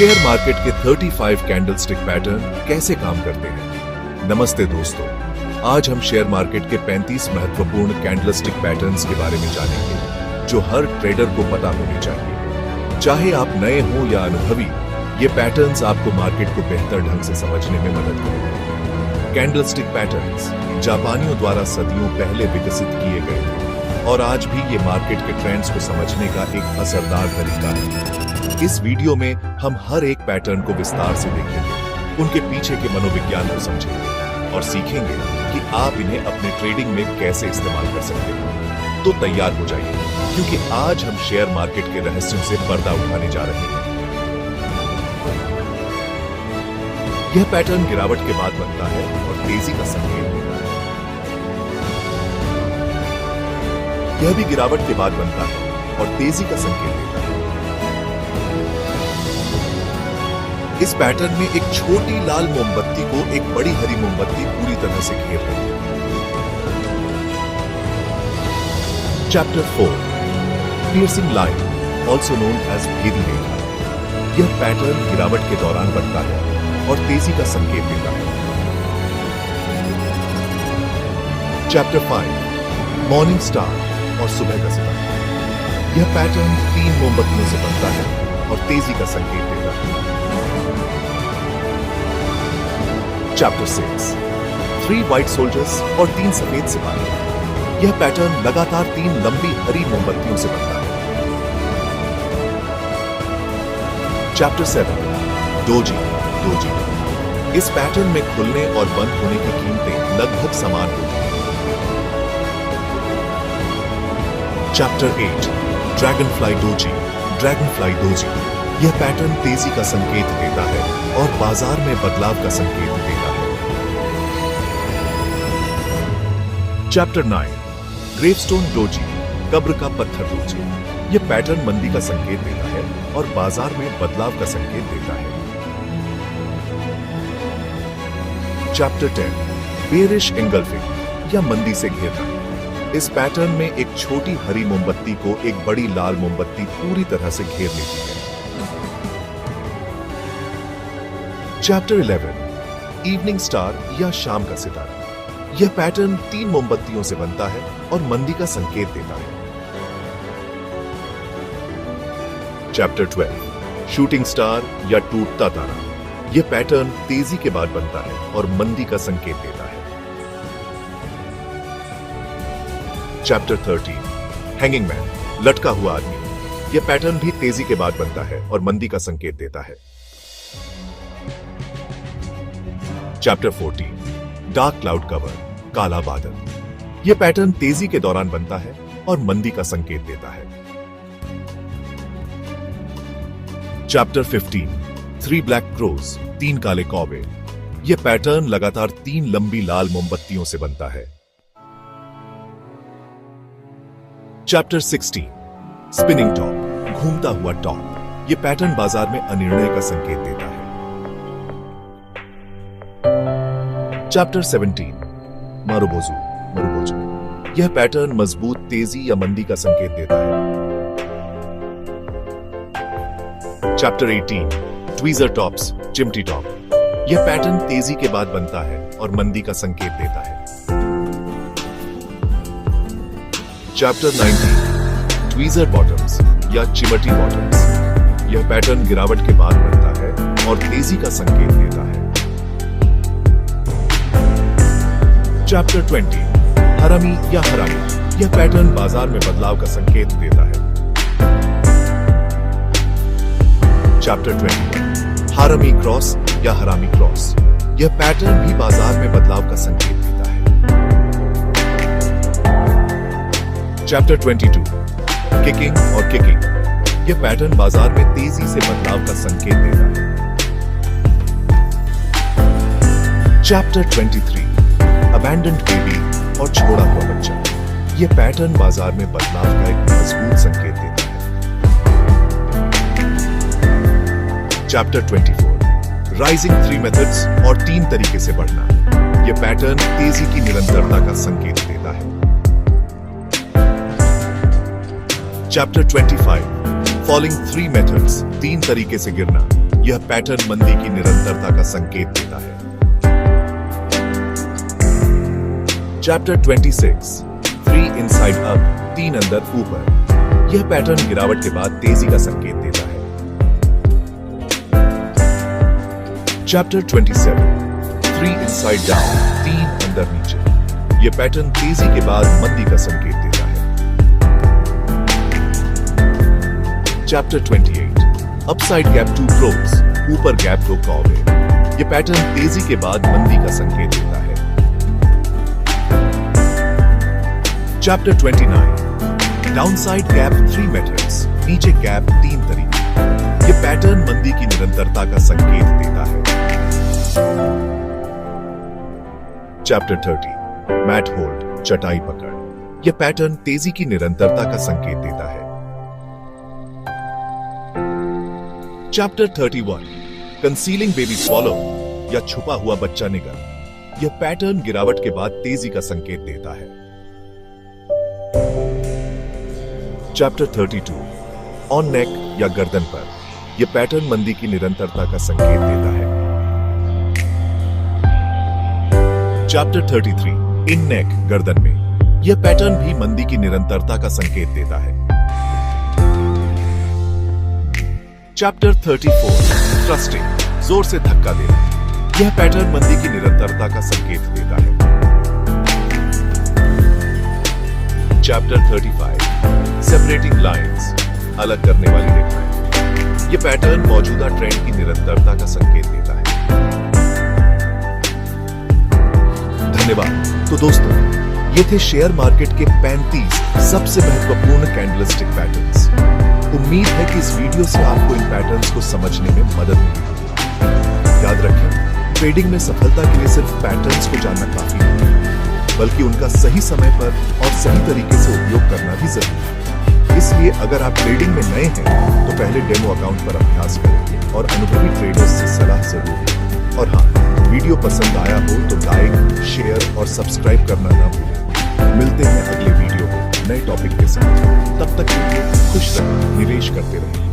Share market के 35 candlestick pattern कैसे काम करते हैं। नमस्ते दोस्तों, आज हम शेयर मार्केट के 35 महत्वपूर्ण कैंडलस्टिक पैटर्न्स के बारे में जानेंगे जो हर ट्रेडर को पता होने चाहिए। चाहे आप नए हो या अनुभवी, ये पैटर्न्स आपको मार्केट को बेहतर ढंग से समझने में मदद करेंगे। कैंडलस्टिक पैटर्न्स जापानियों द्वारा सदियों पहले विकसित किए गए थे और आज भी ये मार्केट के ट्रेंड्स को समझने का एक असरदार तरीका है। इस वीडियो में हम हर एक पैटर्न को विस्तार से देखेंगे, उनके पीछे के मनोविज्ञान को समझेंगे और सीखेंगे कि आप इन्हें अपने ट्रेडिंग में कैसे इस्तेमाल कर सकते हैं। तो तैयार हो जाइए, क्योंकि आज हम शेयर मार्केट के रहस्यों से पर्दा उठाने जा रहे हैं। यह पैटर्न गिरावट के बाद बनता है और तेजी का संकेत देता है। यह भी गिरावट के बाद बनता है और तेजी का संकेत देता है। इस पैटर्न में एक छोटी लाल मोमबत्ती को एक बड़ी हरी मोमबत्ती पूरी तरह से घेर लेती है। Chapter 4, piercing line, also known as भेदी रेखा। यह पैटर्न गिरावट के दौरान बनता है और तेजी का संकेत देता है। चैप्टर 5, मॉर्निंग स्टार और सुबह का सितारा। यह पैटर्न 3 मोमबत्तियों से बनता है और तेजी का संकेत देता है। चैप्टर 6, 3 व्हाइट सोल्जर्स और 3 सफेद सिपाही। यह पैटर्न लगातार 3 लंबी हरी मोमबत्तियों से बनता है। Chapter 7, doji. इस पैटर्न में खुलने और बंद होने की कीमतें लगभग समान होती हैं। Chapter 8, Dragonfly doji. यह पैटर्न तेजी का संकेत देता है और बाजार में बदलाव का संकेत देता है। चैप्टर 9, ग्रेवस्टोन डोजी, कब्र का पत्थर डोजी। यह पैटर्न मंदी का संकेत देता है और बाजार में बदलाव का संकेत देता है। चैप्टर 10, बेरिश एंगल्फिंग या मंदी से घेरना। इस पैटर्न में एक छोटी हरी मोमबत्ती को एक बड़ी लाल मोमबत्ती पूरी तरह से घेर लेती है। चैप्टर 11, इवनिंग स्टार या शाम का सितारा। यह पैटर्न 3 मोमबत्तियों से बनता है और मंदी का संकेत देता है। चैप्टर 12, शूटिंग स्टार या टूटता तारा। यह पैटर्न तेजी के बाद बनता है और मंदी का संकेत देता है। चैप्टर 13, हैंगिंग मैन, लटका हुआ आदमी। यह पैटर्न भी तेजी के बाद बनता है और मंदी का संकेत देता है। चैप्टर 14, डार्क क्लाउड कवर, काला बादल। यह पैटर्न तेजी के दौरान बनता है और मंदी का संकेत देता है। चैप्टर 15, 3 ब्लैक क्रोज, 3 काले कौवे। यह पैटर्न लगातार 3 लंबी लाल मोमबत्तियों से बनता है। चैप्टर 16, स्पिनिंग टॉप, घूमता हुआ टॉप। यह पैटर्न बाजार में अनिर्णय का संकेत देता है। Chapter 17, marubozu. यह पैटर्न मजबूत तेजी या मंदी का संकेत देता है। चैप्टर 18, ट्वीजर टॉप्स, चिमटी टॉप। यह पैटर्न तेजी के बाद बनता है और मंदी का संकेत देता है। चैप्टर 19, ट्वीजर बॉटम्स या चिमटी बॉटम्स। यह पैटर्न गिरावट के बाद बनता है और तेजी का संकेत देता है। चैप्टर 20, हरामी या हरामी। यह पैटर्न बाजार में बदलाव का संकेत देता है। चैप्टर 21, हारामी क्रॉस या हरामी क्रॉस। यह पैटर्न भी बाजार में बदलाव का संकेत देता है। चैप्टर 22, किकिंग और किकिंग। यह पैटर्न बाजार में तेजी से बदलाव का संकेत देता है। चैप्टर 23, अबैंडन्ड बेबी और छोड़ा हुआ बच्चा। यह पैटर्न बाजार में बदलाव का एक मजबूत संकेत देता है। चैप्टर 24, राइजिंग 3 मेथड्स और 3 तरीके से बढ़ना। यह पैटर्न तेजी की निरंतरता का संकेत देता है। चैप्टर 25, फॉलिंग 3 मेथड्स, 3 तरीके से गिरना। यह पैटर्न मंदी की निरंतरता का संकेत देता है। चैप्टर 26 3 इनसाइड अप 3 अंदर ऊपर। यह पैटर्न गिरावट के बाद तेजी का संकेत देता है। चैप्टर 27 3 इनसाइड डाउन 3 अंदर नीचे। यह पैटर्न तेजी के बाद मंदी का संकेत देता है। चैप्टर 28 अपसाइड गैप 2 क्लोज ऊपर गैप 2 कॉवे। यह पैटर्न तेजी के बाद मंदी का संकेत देता है। चैप्टर 29 डाउनसाइड गैप 3 मेथड्स नीचे गैप 3 तरीके। यह पैटर्न मंदी की निरंतरता का संकेत देता है। चैप्टर 30 मैट होल्ड चटाई पकड़। यह पैटर्न तेजी की निरंतरता का संकेत देता है। चैप्टर 31 कंसीलिंग बेबी स्वॉलो या छुपा हुआ बच्चा निगल। यह पैटर्न गिरावट के बाद तेजी का संकेत देता है। चैप्टर 32 ऑन नेक या गर्दन पर। यह पैटर्न मंदी की निरंतरता का संकेत देता है। चैप्टर 33 इन नेक गर्दन में। यह पैटर्न भी मंदी की निरंतरता का संकेत देता है। चैप्टर 34 थ्रस्टिंग जोर से धक्का देना। यह पैटर्न मंदी की निरंतरता का संकेत देता है। चैप्टर 35 सेपरेटिंग लाइंस अलग करने वाली रेखाएं। यह पैटर्न मौजूदा ट्रेंड की निरंतरता का संकेत देता है। धन्यवाद। तो दोस्तों, ये थे शेयर मार्केट के 35 सबसे महत्वपूर्ण कैंडलस्टिक पैटर्न्स। उम्मीद है कि इस वीडियो से आपको इन पैटर्न्स को समझने में मदद मिली। याद रखें, ट्रेडिंग में सफलता के लिए सिर्फ पैटर्न्स को जानना काफी नहीं, बल्कि उनका सही समय पर और सही तरीके से उपयोग करना भी जरूरी है। इसलिए अगर आप ट्रेडिंग में नए हैं तो पहले डेमो अकाउंट पर अभ्यास करें और अनुभवी ट्रेडर्स से सलाह जरूर लें। और हाँ, वीडियो पसंद आया हो तो लाइक, शेयर और सब्सक्राइब करना ना भूलें। मिलते हैं अगले वीडियो में नए टॉपिक के साथ। तब तक के लिए खुश रहें, निवेश करते रहें।